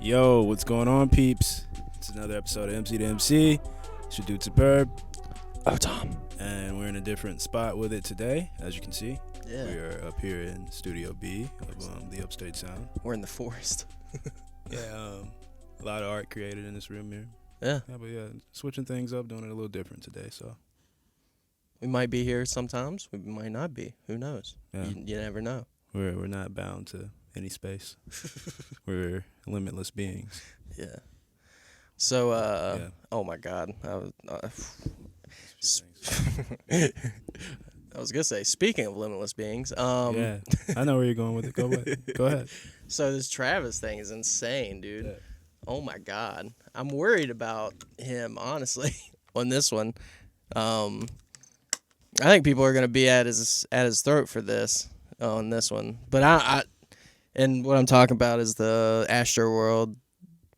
Yo, what's going on, peeps? It's another episode of MC2MC. It's your dude Superb. Oh, Tom. And we're in a different spot with it today, as you can see. Yeah. We are up here in Studio B of the Upstate sound. We're in the forest. Yeah, a lot of art created in this room here. Yeah. But switching things up, doing it a little different today, so. We might be here sometimes. We might not be. Who knows? Yeah. You never know. We're not bound to any space. We're limitless beings. Yeah. So, Yeah. oh my God. I was going to say, speaking of limitless beings. Yeah, I know where you're going with it. Go ahead. So this Travis thing is insane, dude. Yeah. Oh my God. I'm worried about him, honestly, on this one. I think people are going to be at his throat for this on this one. But and what I'm talking about is the Astroworld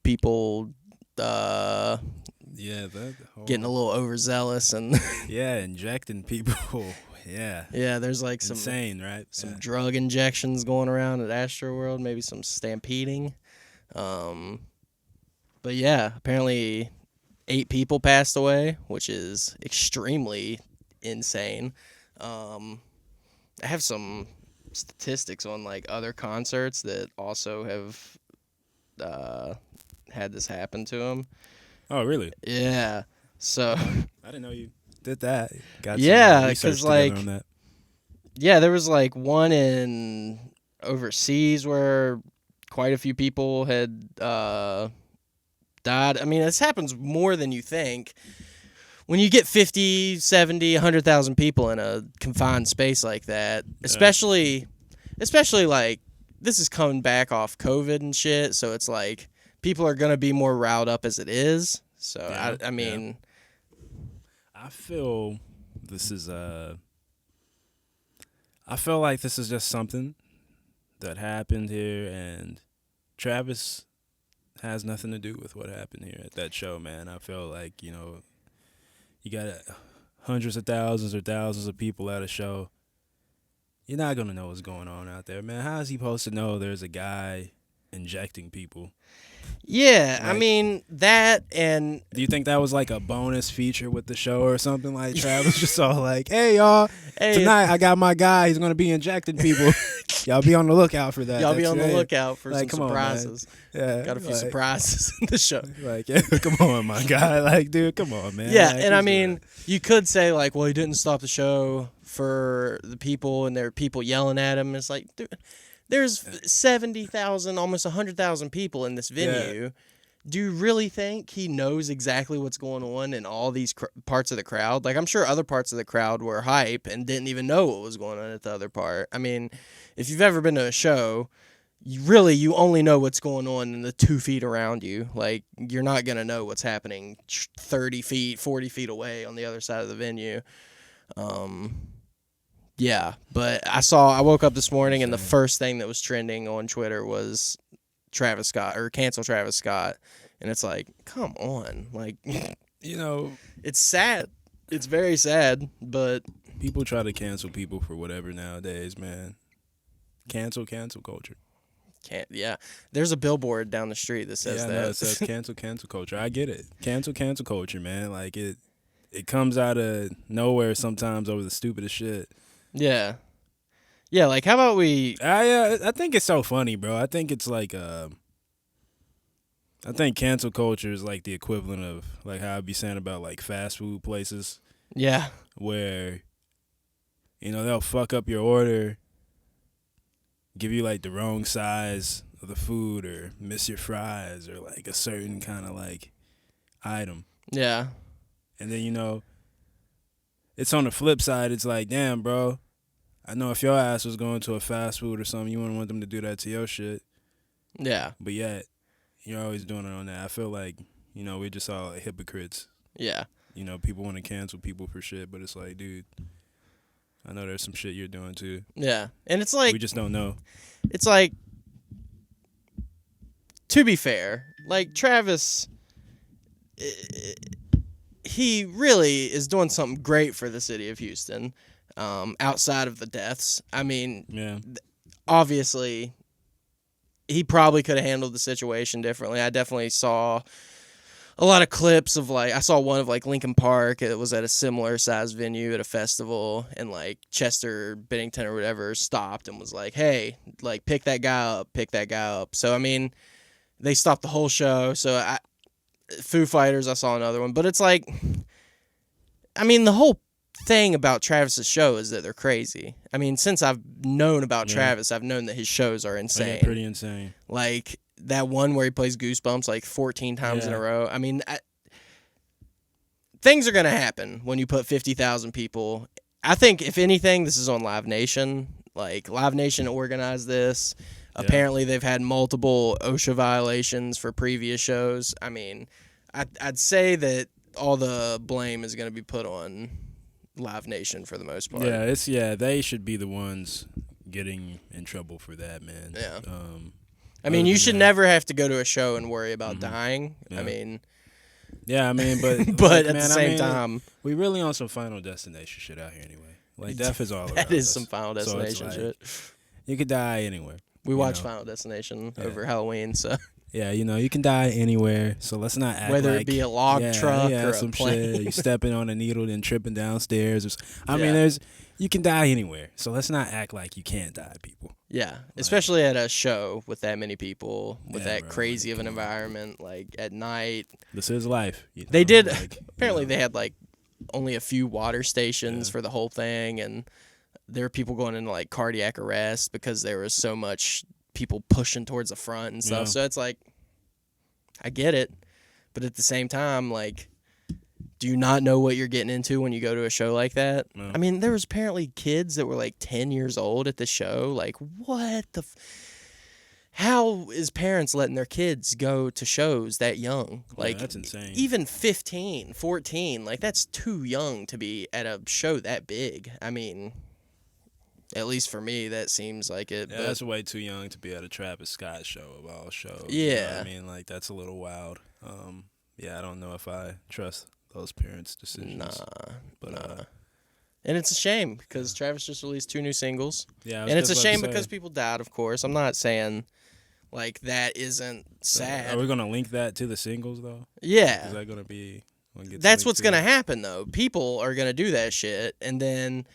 people Yeah, that whole... getting a little overzealous and yeah, injecting people. Yeah. yeah, there's like insane, right? Some drug injections going around at Astroworld, maybe some stampeding. But yeah, apparently 8 people passed away, which is extremely insane. I have some statistics on like other concerts that also have had this happen to them. Oh, really? Yeah. So I didn't know you did that. Got yeah, because like on that. Yeah, there was like one in overseas where quite a few people had died. I mean, this happens more than you think. When you get 50, 70, 100,000 people in a confined space like that, especially like this is coming back off COVID and shit, so it's like people are going to be more riled up as it is. So, yeah, I mean... I feel this is I feel like this is just something that happened here, and Travis has nothing to do with what happened here at that show, man. I feel like, you know, you got hundreds of thousands or thousands of people at a show. You're not going to know what's going on out there, man. How is he supposed to know there's a guy injecting people? Yeah, like, I mean, that and... Do you think that was like a bonus feature with the show or something? Like Travis just all like, hey, y'all, tonight I got my guy. He's going to be injecting people. Y'all be on the lookout for that. Y'all be on the lookout for like, some surprises. Yeah, got a few surprises in the show. Like, yeah, come on, my guy. Like, dude, come on, man. Yeah, like, and I mean, you could say, like, well, he didn't stop the show for the people, and there are people yelling at him. It's like, dude, there's 70,000, almost 100,000 people in this venue. Yeah. Do you really think he knows exactly what's going on in all these parts of the crowd? Like, I'm sure other parts of the crowd were hype and didn't even know what was going on at the other part. I mean, if you've ever been to a show, you only know what's going on in the 2 feet around you. Like, you're not going to know what's happening 30 feet, 40 feet away on the other side of the venue. Yeah, but I woke up this morning and the first thing that was trending on Twitter was travisscott or cancel Travis Scott. And it's like, come on. Like, you know, it's sad. It's very sad, but people try to cancel people for whatever nowadays, man. Cancel culture. Yeah. There's a billboard down the street that says that. Yeah, it says cancel culture. I get it. Cancel culture, man. Like, it comes out of nowhere sometimes over the stupidest shit. Yeah. Yeah, like, how about we... I think it's so funny, bro. I think it's like... I think cancel culture is like the equivalent of, like, how I'd be saying about, like, fast food places. Yeah. Where, you know, they'll fuck up your order, give you, like, the wrong size of the food, or miss your fries, or, like, a certain kind of, like, item. Yeah. And then, you know, it's on the flip side. It's like, damn, bro, I know if your ass was going to a fast food or something, you wouldn't want them to do that to your shit. Yeah. But yet, you're always doing it on that. I feel like, you know, we're just all like hypocrites. Yeah. You know, people want to cancel people for shit, but it's like, dude, I know there's some shit you're doing too. Yeah. And it's like... We just don't know. It's like... To be fair, like, Travis... He really is doing something great for the city of Houston, outside of the deaths. I mean, yeah. Obviously, he probably could have handled the situation differently. I definitely saw a lot of clips of, like, I saw one of, like, Lincoln Park. It was at a similar size venue at a festival, and, like, Chester Bennington or whatever stopped and was like, hey, like, pick that guy up. So, I mean, they stopped the whole show. So, Foo Fighters, I saw another one. But it's like, I mean, the whole thing about Travis's show is that they're crazy. I mean, since I've known about Travis, I've known that his shows are insane. Yeah, pretty insane. Like, that one where he plays Goosebumps like 14 times in a row. I mean, things are going to happen when you put 50,000 people. I think, if anything, this is on Live Nation. Like, Live Nation organized this. Yeah. Apparently, they've had multiple OSHA violations for previous shows. I mean, I'd say that all the blame is going to be put on Live Nation for the most part. Yeah, they should be the ones getting in trouble for that, man. Yeah. I mean, you should never have to go to a show and worry about dying. Yeah. I mean, but but at the same time, we really on some Final Destination shit out here anyway. Like, death is all around that is us. some Final Destination shit. You could die anywhere. We watch Final Destination over Halloween, so yeah, you can die anywhere. So let's not act whether like, it be a log truck or some a plane. shit. You stepping on a needle and tripping downstairs. I mean, you can die anywhere. So let's not act like you can't die, people. Yeah, especially at a show with that many people, with that crazy of an environment, like at night. This is life. They did. Apparently, they had like only a few water stations for the whole thing, and there were people going into like cardiac arrest because there was so much people pushing towards the front and stuff. So it's like, I get it, but at the same time, like, do you not know what you're getting into when you go to a show like that? No. I mean, there was apparently kids that were like 10 years old at the show. Like, what the how is parents letting their kids go to shows that young? Like, that's insane. Even 15, 14, like, that's too young to be at a show that big. I mean, at least for me, that seems like it. Yeah, but that's way too young to be at a Travisscott show of all shows. Yeah. You know what I mean, like, that's a little wild. I don't know if I trust those parents' decisions. Nah. And it's a shame because Travis just released 2 new singles. Yeah, and it's a shame because people died, of course. I'm not saying, like, that isn't sad. Are we going to link that to the singles, though? Yeah. Is that going to be... That's what's going to happen, though. People are going to do that shit, and then,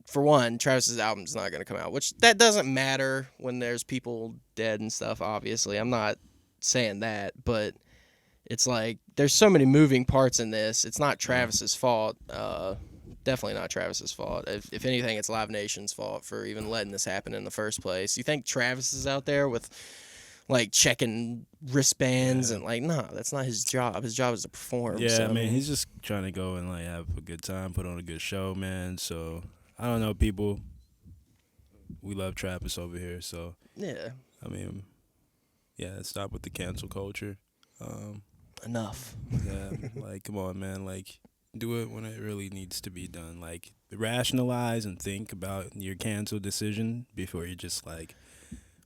for one, Travis's album's not going to come out, which that doesn't matter when there's people dead and stuff, obviously. I'm not saying that, but it's like there's so many moving parts in this. It's not Travis's fault. Definitely not Travis's fault. If anything, it's Live Nation's fault for even letting this happen in the first place. You think Travis is out there with, like, checking wristbands and, like, no, that's not his job. His job is to perform. Yeah, so. I mean, he's just trying to go and, like, have a good time, put on a good show, man. So, I don't know, people. We love Travis over here, so. Yeah. I mean, stop with the cancel culture. Enough. Yeah, like, come on, man. Like, do it when it really needs to be done. Like, rationalize and think about your cancel decision before you're just, like,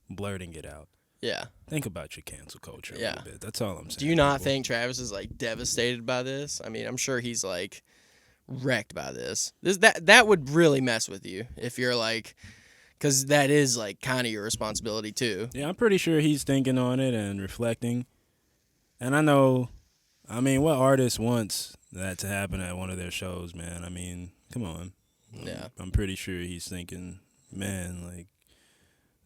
blurting it out. Yeah. Think about your cancel culture a little bit. That's all I'm saying. Do you not think Travis is, like, devastated by this? I mean, I'm sure he's, like, wrecked by this. That would really mess with you if you're, like, because that is, like, kind of your responsibility, too. Yeah, I'm pretty sure he's thinking on it and reflecting. And I know, I mean, what artist wants that to happen at one of their shows, man? I mean, come on. Yeah. I'm pretty sure he's thinking, man, like,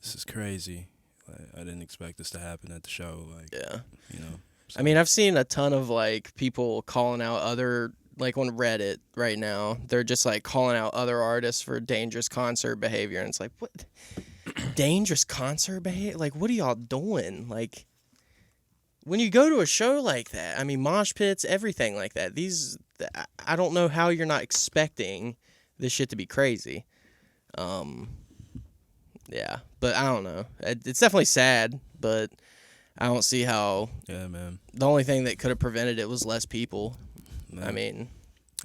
this is crazy. Like, I didn't expect this to happen at the show. Like, you know. So. I mean, I've seen a ton of, like, people calling out other, like, on Reddit right now. They're just, like, calling out other artists for dangerous concert behavior. And it's like, what? Dangerous concert behavior? Like, what are y'all doing? Like, when you go to a show like that, I mean, mosh pits, everything like that, I don't know how you're not expecting this shit to be crazy. Yeah, but I don't know. It's definitely sad, but I don't see how. Yeah, man. The only thing that could have prevented it was less people. Man. I mean,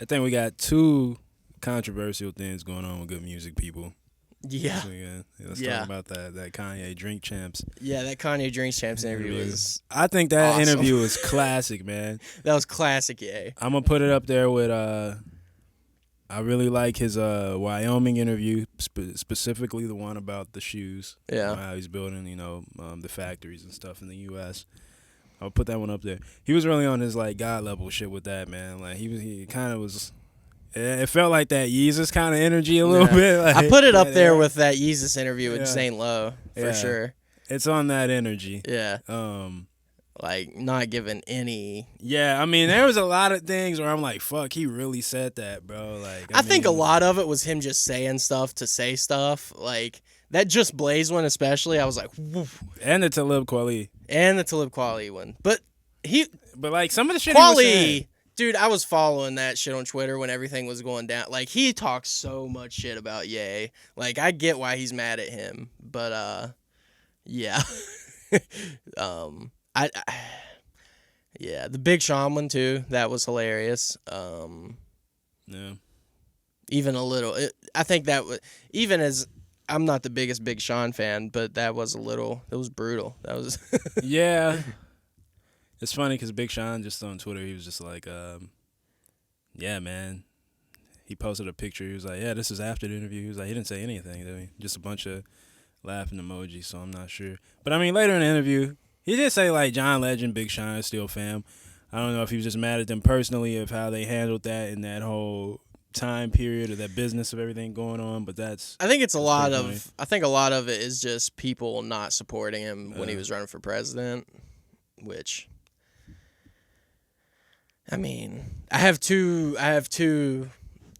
I think we got 2 controversial things going on with good music people. Yeah. Let's talk about that Kanye Drink Champs. Yeah, that Kanye Drink Champs interview was I think that awesome. interview was classic, man. That was classic, yeah. I'm going to put it up there with, I I really like his Wyoming interview, specifically the one about the shoes. Yeah. How he's building, the factories and stuff in the U.S. I'll put that one up there. He was really on his like God level shit with that, man. Like he kind of was. It felt like that Yeezus kind of energy a little bit. Like, I put it up there with that Yeezus interview with Zane Lowe for sure. It's on that energy. Yeah. Like not giving any. Yeah, I mean, there was a lot of things where I'm like, "Fuck, he really said that, bro." Like, I think a lot of it was him just saying stuff to say stuff. Like that Just Blaze one, especially. I was like, woof. And the Talib Kweli. And the Talib Kweli one, but like some of the shit Kweli, he was saying. Dude, I was following that shit on Twitter when everything was going down. Like he talks so much shit about Ye. Like I get why he's mad at him, but yeah. Yeah, the Big Sean one too. That was hilarious. Yeah. Even a little. I think that was even as I'm not the biggest Big Sean fan, but that was a little. It was brutal. That was. Yeah. It's funny because Big Sean just on Twitter, he was just like, "Yeah, man." He posted a picture. He was like, "Yeah, this is after the interview." He was like, he didn't say anything, did he? Just a bunch of laughing emojis. So I'm not sure. But I mean, later in the interview. He did say, like, John Legend, Big Sean, still fam. I don't know if he was just mad at them personally of how they handled that in that whole time period or that business of everything going on, but that's... I think it's a lot of it is just people not supporting him when he was running for president, which... I mean, I have two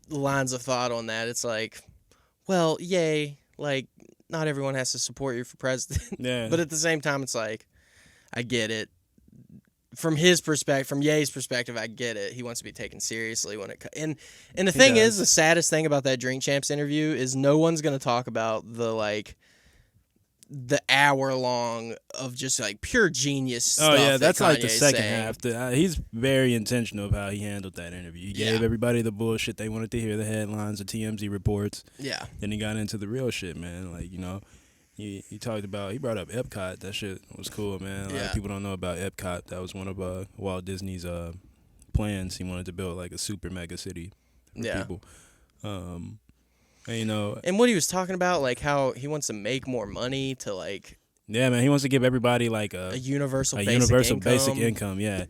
lines of thought on that. It's like, well, yay, like, not everyone has to support you for president. Yeah. But at the same time, it's like, I get it. From his perspective, from Ye's perspective, I get it. He wants to be taken seriously when it and the thing is, the saddest thing about that Drink Champs interview is no one's gonna talk about the hour long of just like pure genius stuff. Oh yeah, that's like the Kanye's second saying. half. He's very intentional of how he handled that interview. He gave everybody the bullshit they wanted to hear, the headlines, the TMZ reports. Yeah. Then he got into the real shit, man. Like He brought up Epcot. That shit was cool, man. A lot of people don't know about Epcot. That was one of Walt Disney's plans. He wanted to build like a super mega city for people. And what he was talking about, like how he wants to make more money to like. Yeah, man. He wants to give everybody like a universal basic income. Yeah,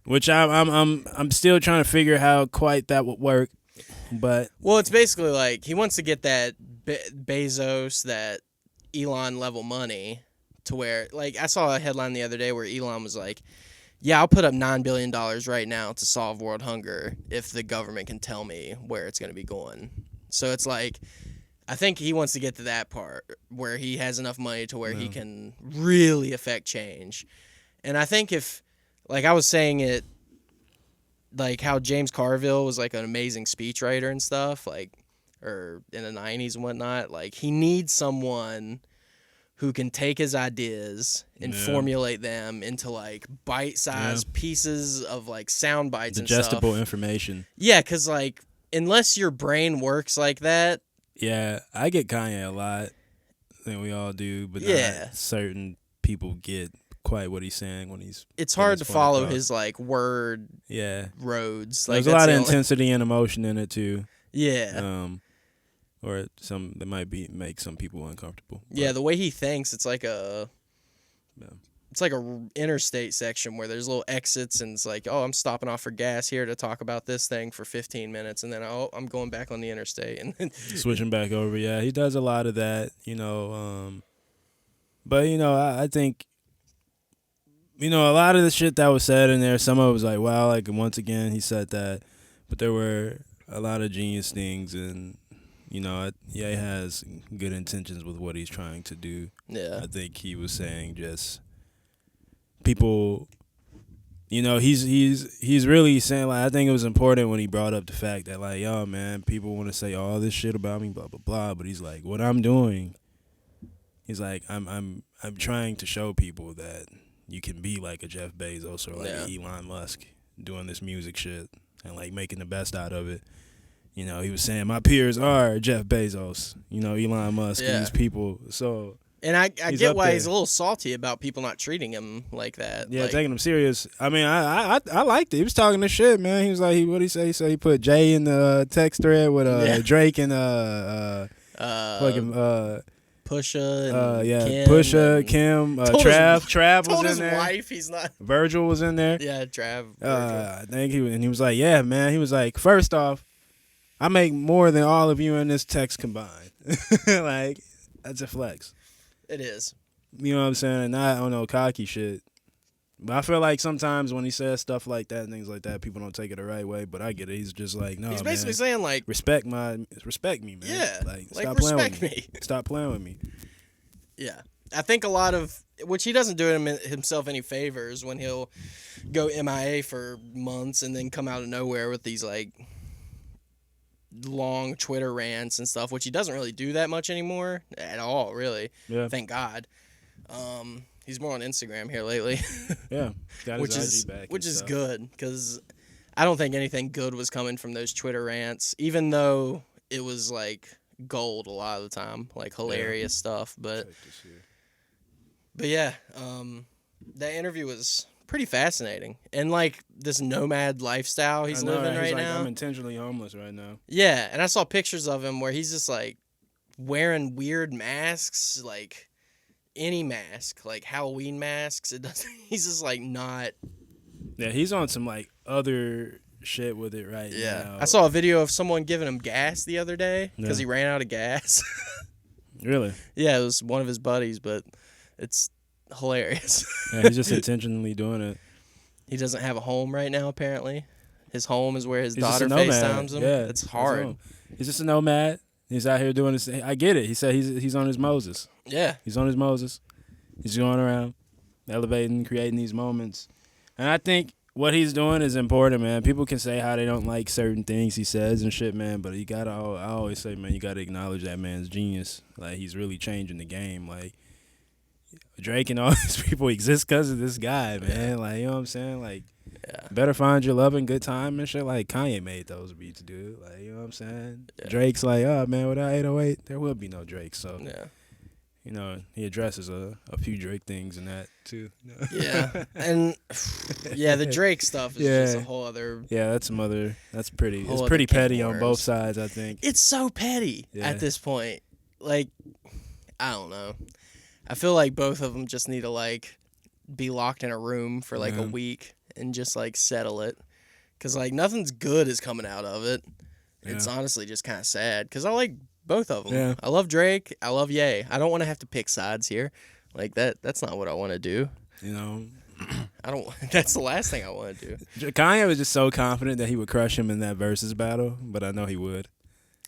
which I'm still trying to figure how quite that would work. But it's basically like he wants to get that Bezos, that Elon level money to where, like, I saw a headline the other day where Elon was like, yeah, I'll put up $9 billion right now to solve world hunger if the government can tell me where it's going to be going. So it's like, I think he wants to get to that part where he has enough money to where he can really affect change. And I think if, like I was saying it, like how James Carville was like an amazing speechwriter and stuff, like, or in the 90s and whatnot, like he needs someone who can take his ideas and formulate them into like bite-sized pieces of like sound bites and stuff. Digestible information. Yeah, because like unless your brain works like that. Yeah, I get Kanye a lot. I think we all do, but not certain people get quite what he's saying when he's... It's hard to follow his like word roads. Like, there's a lot of intensity and emotion in it too. Yeah. Or some that might make some people uncomfortable. Yeah, the way he thinks, it's like a interstate section where there's little exits, and it's like, oh, I'm stopping off for gas here to talk about this thing for 15 minutes, and then I'm going back on the interstate, and then switching back over. Yeah, he does a lot of that, But I think, a lot of the shit that was said in there, some of it was like, wow, like once again he said that, but there were a lot of genius things and. He has good intentions with what he's trying to do. Yeah. I think he was saying just people, he's really saying, like, I think it was important when he brought up the fact that, like, yo, man, people want to say all this shit about me, blah, blah, blah. But he's like, what I'm doing, he's like, I'm trying to show people that you can be like a Jeff Bezos or like Elon Musk doing this music shit and, like, making the best out of it. He was saying my peers are Jeff Bezos, Elon Musk, and these people. So And I He's get up why there. he's a little salty about people not treating him like that. Yeah, like, taking him serious. I mean, I liked it. He was talking this shit, man. He was like, what did he say? He said he put Jay in the text thread with Drake and fucking Pusha and Kim Pusha, and Kim, told Trav told was his in there. wife he's not. Virgil was in there. Yeah, Trav. I think he was like, yeah, man. He was like, first off, I make more than all of you in this text combined. Like, that's a flex. It is. You know what I'm saying? And I don't know, cocky shit. But I feel like sometimes when he says stuff like that and things like that, people don't take it the right way. But I get it. He's just like, no, He's basically saying like, respect me, man. yeah, like respect stop playing with me. Stop playing with me. Yeah, I think a lot of which he doesn't do himself any favors when he'll go MIA for months and then come out of nowhere with these like long Twitter rants and stuff, which he doesn't really do that much anymore at all, really. Yeah. Thank God. He's more on Instagram here lately. Yeah, got his which IG is back which is stuff. good because I don't think anything good was coming from those Twitter rants, even though it was like gold a lot of the time, like hilarious stuff. But yeah, that interview was pretty fascinating, and like this nomad lifestyle he's living right now. I'm intentionally homeless right now. Yeah, and I saw pictures of him where he's just like wearing weird masks, like any mask, like Halloween masks. It doesn't. He's just like not. Yeah, he's on some like other shit with it right now. I saw a video of someone giving him gas the other day because he ran out of gas. Really? Yeah, it was one of his buddies, but it's hilarious. Yeah, he's just intentionally doing it. He doesn't have a home right now, apparently. His home is where his He's daughter just a nomad. FaceTimes him. Yeah, it's hard. He's just a nomad. He's out here doing this. I get it. He said he's on his Moses. Yeah. He's on his Moses. He's going around, elevating, creating these moments. And I think what he's doing is important, man. People can say how they don't like certain things he says and shit, man. But I always say, man, you gotta acknowledge that man's genius. Like, he's really changing the game. Like, Drake and all these people exist because of this guy, man. Yeah. Like, you know what I'm saying? Like, better find your love and good time and shit. Like, Kanye made those beats, dude. Like, you know what I'm saying? Yeah. Drake's like, oh, man, without 808, there will be no Drake. So, Yeah. you know, he addresses a few Drake things in that, too. Yeah. And, the Drake stuff is just a whole other... Yeah, that's pretty, whole it's other pretty can of petty on worms. both sides, I think. It's so petty at this point. Like, I don't know. I feel like both of them just need to, like, be locked in a room for, like, a week and just, like, settle it. Because, like, nothing's good is coming out of it. It's honestly just kind of sad. Because I like both of them. Yeah. I love Drake. I love Ye. I don't want to have to pick sides here. Like, that's not what I want to do. You know? That's the last thing I want to do. Kanye was just so confident that he would crush him in that versus battle, but I know he would.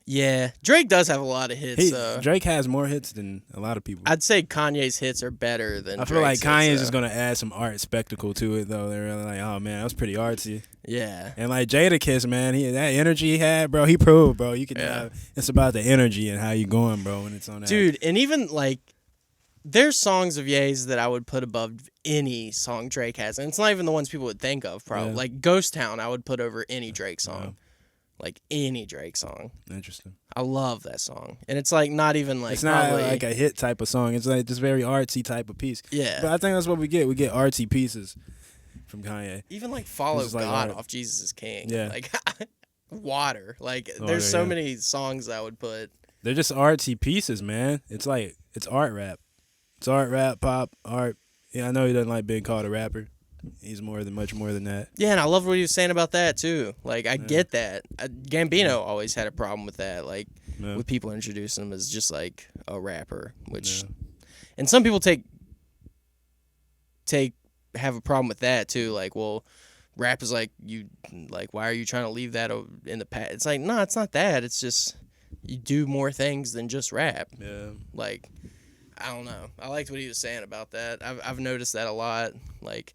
Yeah. Drake does have a lot of hits, Drake has more hits than a lot of people. I'd say Kanye's hits are better than I feel Drake's like Kanye's hits, just going to add some art spectacle to it, though. They're really like, oh, man, that was pretty artsy. Yeah. And, like, Jadakiss, man, that energy he had, bro, he proved, bro. You can it's about the energy and how you going, bro, when it's on that. Dude, and even, like, there's songs of Ye's that I would put above any song Drake has. And it's not even the ones people would think of, probably. Yeah. Like, Ghost Town, I would put over any Drake song. Yeah. Like, any Drake song. Interesting. I love that song. And it's, like, not even, like, it's not probably... like a hit type of song. It's like just very artsy type of piece. Yeah. But I think that's what we get. We get artsy pieces from Kanye. Even, like, Follow It's like God art. off Jesus is King. Yeah. Like, Water. Like, Water, there's so yeah. many songs I would put. They're just artsy pieces, man. It's like, it's art rap. It's art rap, pop, art. Yeah, I know he doesn't like being called a rapper. He's much more than that. Yeah, and I love what he was saying about that, too. Like, I get that. Gambino always had a problem with that, like, with people introducing him as just, like, a rapper, which... Yeah. And some people have a problem with that, too. Like, well, rap is like, why are you trying to leave that in the past? It's like, no, it's not that. It's just, you do more things than just rap. Yeah. Like, I don't know. I liked what he was saying about that. I've noticed that a lot. Like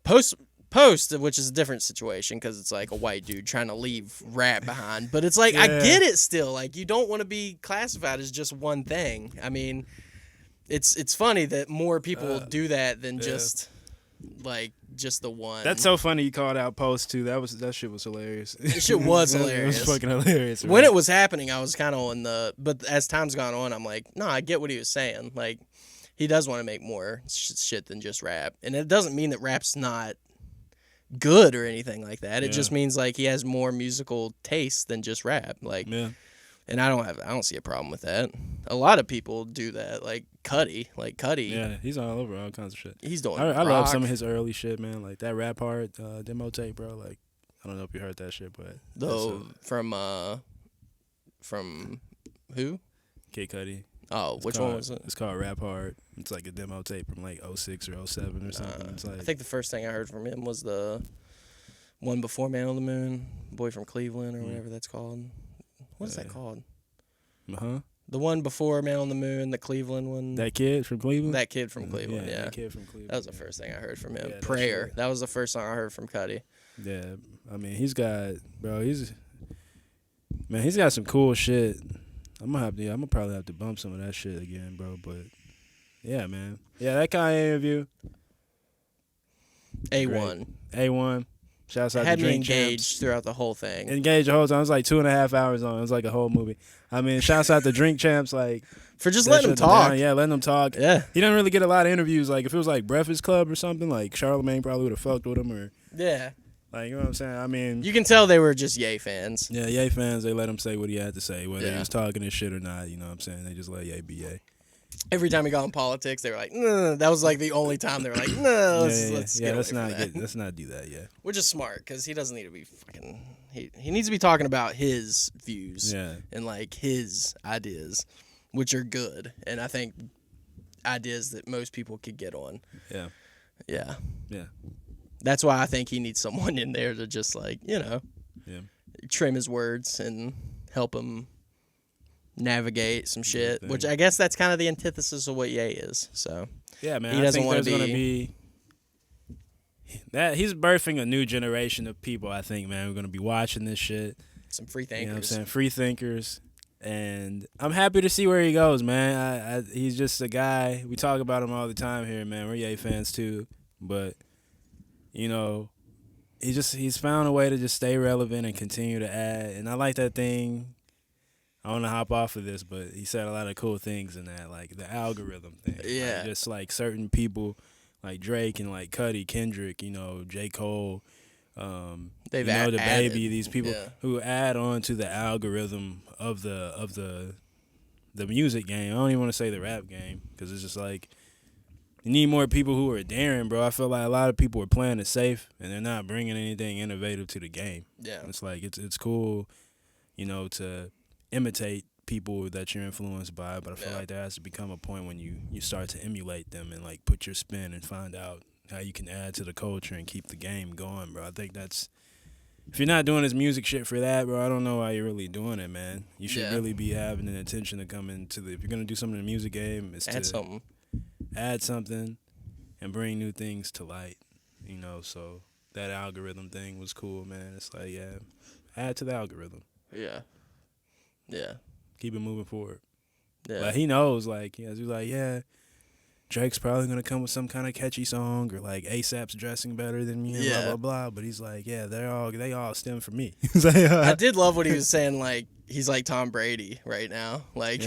Post, which is a different situation because it's like a white dude trying to leave rap behind. But it's like, I get it still. Like, you don't want to be classified as just one thing. I mean, it's funny that more people will do that than just, like, just the one. That's so funny. You called out Post too. That shit was hilarious. That shit was hilarious. It was fucking hilarious. When it was happening, I was kind of on the. But as time's gone on, I'm like, no, I get what he was saying. Like, he does want to make more shit than just rap, and it doesn't mean that rap's not good or anything like that. It just means like he has more musical taste than just rap. Like, and I don't see a problem with that. A lot of people do that. Like Cudi. Yeah, he's all over all kinds of shit. He's doing. I love some of his early shit, man. Like that rap part demo tape, bro. Like, I don't know if you heard that shit, but from who? Kid Cudi. Oh, which one was it? It's called Rap Hard. It's like a demo tape from like 06 or 07 or something. It's like, I think the first thing I heard from him was the one before Man on the Moon, Boy from Cleveland or whatever that's called. What is that called? The one before Man on the Moon, the Cleveland one. That kid from Cleveland? That kid from Cleveland, yeah. That kid from Cleveland. That was the first thing I heard from him. Yeah, Prayer. That was the first song I heard from Cudi. Yeah, I mean, he's got some cool shit. I'm gonna probably have to bump some of that shit again, bro. But yeah, man. Yeah, that Kanye interview. A1. A1. Shouts out to Drink Had me engaged Champs. throughout the whole thing. Engaged the whole time. It was like 2.5 hours on. It was like a whole movie. I mean, shouts out to Drink Champs, like for just letting him talk. Yeah, letting him talk. Yeah. He didn't really get a lot of interviews. Like if it was like Breakfast Club or something, like Charlamagne probably would have fucked with him or like, you know what I'm saying? I mean, you can tell they were just Ye fans. Yeah, Ye fans, they let him say what he had to say, whether he was talking his shit or not, you know what I'm saying? They just let Ye be Ye. Every time he got in politics, they were like, no. That was like the only time they were like, no, let's not do that, Which is smart, because he doesn't need to be fucking, he needs to be talking about his views and like his ideas, which are good. And I think ideas that most people could get on. Yeah. That's why I think he needs someone in there to just like, trim his words and help him navigate some shit, which I guess that's kind of the antithesis of what Ye is. So yeah, man, he doesn't want to be that he's birthing a new generation of people. I think, man, we're gonna be watching this shit. Some free thinkers. You know what I'm saying? Free thinkers. And I'm happy to see where he goes, man. He's just a guy. We talk about him all the time here, man. We're Ye fans too, but he's found a way to just stay relevant and continue to add. And I like that thing. I want to hop off of this, but he said a lot of cool things in that, like the algorithm thing. Yeah. Like just like certain people, like Drake and like Cudi, Kendrick, J. Cole, they've the added, Baby, these people who add on to the algorithm of the music game. I don't even want to say the rap game, because it's just like you need more people who are daring, bro. I feel like a lot of people are playing it safe and they're not bringing anything innovative to the game. Yeah, it's like it's cool, to imitate people that you're influenced by, but I feel like there has to become a point when you start to emulate them and like put your spin and find out how you can add to the culture and keep the game going, bro. I think that's, if you're not doing this music shit for that, bro, I don't know why you're really doing it, man. You should really be having an intention to come into if you're gonna do something in the music game, is to add something and bring new things to light, so that algorithm thing was cool, man. It's like, add to the algorithm. Yeah. Keep it moving forward. Yeah. But he knows, like, he's like, Drake's probably gonna come with some kind of catchy song, or like ASAP's dressing better than me, and blah blah blah. But he's like, they all stem from me. I did love what he was saying. Like, he's like Tom Brady right now. Like,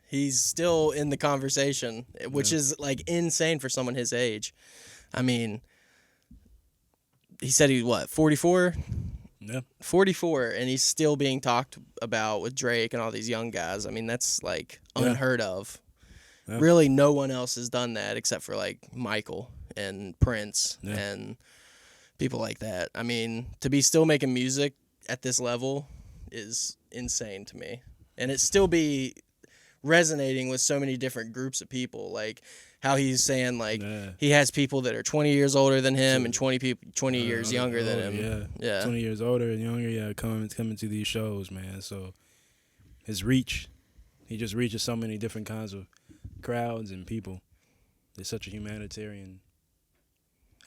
he's still in the conversation, which is like insane for someone his age. I mean, he said he was 44. Yeah. 44, and he's still being talked about with Drake and all these young guys. I mean, that's like unheard of. Yeah. Really, no one else has done that except for like Michael and Prince and people like that. I mean, to be still making music at this level is insane to me. And it still be resonating with so many different groups of people. Like how he's saying, like, he has people that are 20 years older than him and 20 years younger than him. Yeah. 20 years older and younger, coming to these shows, man. So his reach, he just reaches so many different kinds of crowds and people. It's such a humanitarian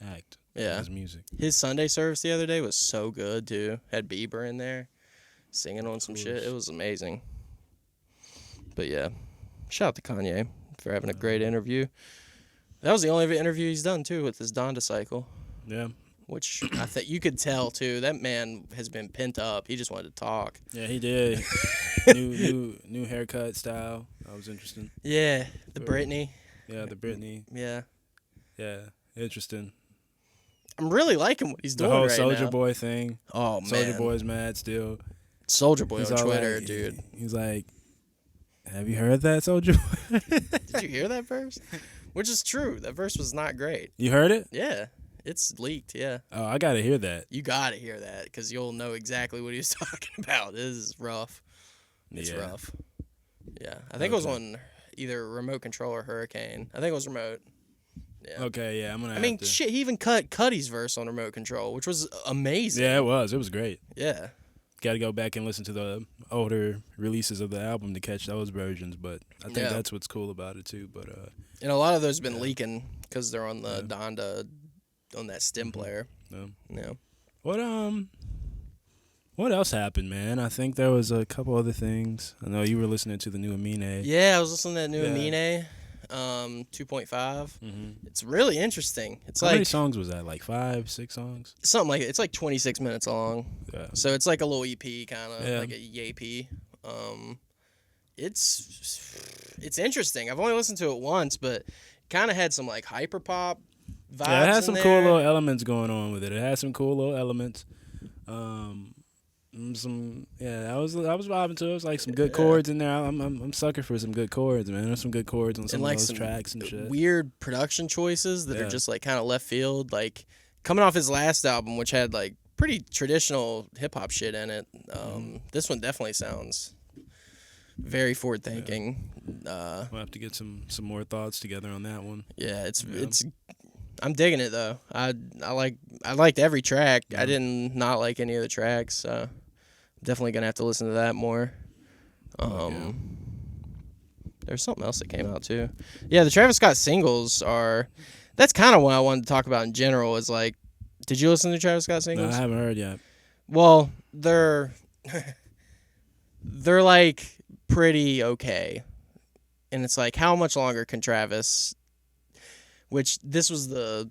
act. Yeah. His music. His Sunday service the other day was so good, too. Had Bieber in there singing on some shit. It was amazing. But yeah, shout out to Kanye for having a great interview. That was the only interview he's done too with his Donda cycle. Yeah. Which I think you could tell too. That man has been pent up. He just wanted to talk. Yeah, he did. new haircut style. That was interesting. Yeah, the Britney. Yeah, the Britney. Yeah. Yeah, interesting. I'm really liking what he's doing right now. The whole whole Soldier Boy thing. Oh, man. Soldier Boy's mad still. Soldier Boy He's on all Twitter, like, dude. He's like, have you heard that, Soldier Boy? Did you hear that verse? Which is true. That verse was not great. You heard it? Yeah. It's leaked, yeah. Oh, I got to hear that. You got to hear that because you'll know exactly what he was talking about. This is rough. It's rough. Yeah. I think it was on either Remote Control or Hurricane. I think it was Remote. Yeah. Okay, yeah, I'm going to I mean, shit, he even cut Cuddy's verse on Remote Control, which was amazing. Yeah, it was. It was great. Yeah. Got to go back and listen to the older releases of the album to catch those versions, but I think that's what's cool about it, too. But and a lot of those have been leaking because they're on the Donda, on that stem player. Yeah. What else happened, man? I think there was a couple other things. I know you were listening to the new Amine. Yeah, I was listening to that new Amine, 2.5. It's really interesting. It's How like many songs was that? Like 5, 6 songs? something like it's like 26 minutes long. Yeah. So it's like a little EP kind of Yeah. like a YAP. It's interesting. I've only listened to it once, but kind of had some like hyper pop vibes. Yeah, it had some in cool there. little elements going on with it. It had some cool little elements. I was vibing to it. It was like some good chords in there. I'm sucker for some good chords, man. There's some good chords on some like of those some tracks and shit. Weird production choices that are just like kind of left field. Like coming off his last album, which had like pretty traditional hip hop shit in it. This one definitely sounds very forward thinking. We'll have to get some more thoughts together on that one. Yeah, it's I'm digging it though. I liked every track. I didn't not like any of the tracks. So definitely gonna have to listen to that more. There's something else that came out too. Yeah, the Travis Scott singles are. That's kind of what I wanted to talk about in general. Is like, did you listen to Travis Scott singles? No, I haven't heard yet. Well, they're like pretty okay, and it's like, how much longer can Travis? Which this was the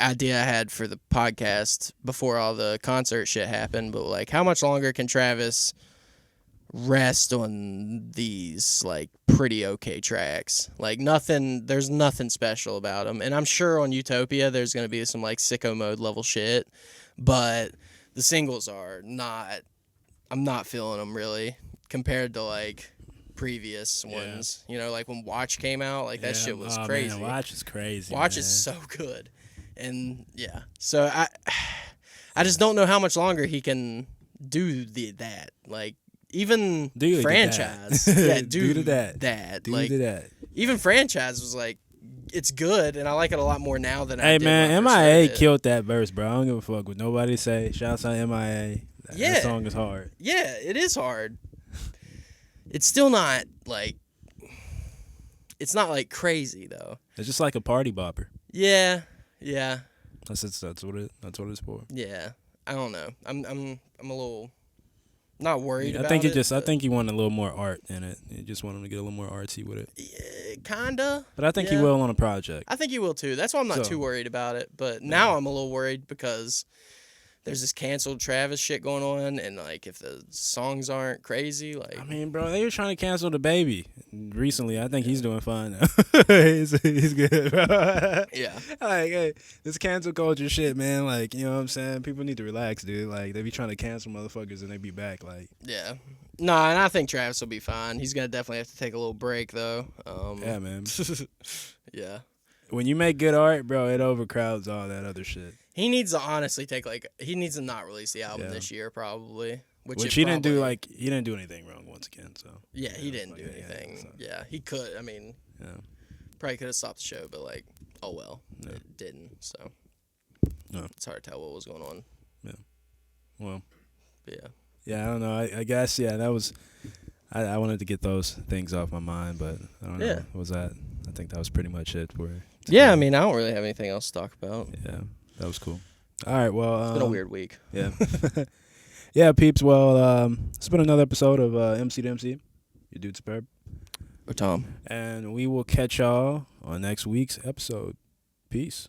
idea I had for the podcast before all the concert shit happened, but like, how much longer can Travis rest on these like pretty okay tracks? Like there's nothing special about them, and I'm sure on Utopia there's gonna be some like sicko mode level shit, but the singles are not. I'm not feeling them really compared to like previous ones. You know, like when Watch came out, like that shit was crazy. Man, Watch is crazy. Watch is so good. And yeah. So I just don't know how much longer he can do that. Like even Franchise. Yeah, do that. Do like that. even Franchise was like, it's good and I like it a lot more now than I did. Hey man, when I first MIA heard it. killed that verse, bro. I don't give a fuck what nobody say. Shouts out MIA. That song is hard. Yeah, it is hard. It's still not like, it's not like crazy though. It's just like a party bopper. Yeah. That's what it's for. Yeah. I don't know. I'm a little not worried about I think it. I think you want a little more art in it. You just want him to get a little more artsy with it. Yeah, kinda. But I think he will on a project. I think he will too. That's why I'm not too worried about it. But now I'm a little worried because there's this canceled Travis shit going on, and like if the songs aren't crazy, like I mean, bro, they were trying to cancel the baby recently. I think he's doing fine now. he's good, bro. Yeah. Like, hey, this cancel culture shit, man. Like, you know what I'm saying? People need to relax, dude. Like, they be trying to cancel motherfuckers and they be back. Like, yeah. Nah, and I think Travis will be fine. He's gonna definitely have to take a little break though. Yeah, man. Yeah. When you make good art, bro, it overcrowds all that other shit. He needs to honestly he needs to not release the album this year probably. Which he didn't do anything wrong once again, so. Yeah, he didn't do anything. Yeah, he could. I mean, probably could have stopped the show, but like, oh well, it didn't. So it's hard to tell what was going on. Yeah. Well. But yeah. Yeah, I don't know. I guess that was. I wanted to get those things off my mind, but I don't know. Yeah. I think that was pretty much it for it. Yeah, I mean, I don't really have anything else to talk about. Yeah, that was cool. All right, well, it's been a weird week. Yeah. Yeah, peeps. Well, it's been another episode of MC2MC. Your dude Superb. Or Tom. And we will catch y'all on next week's episode. Peace.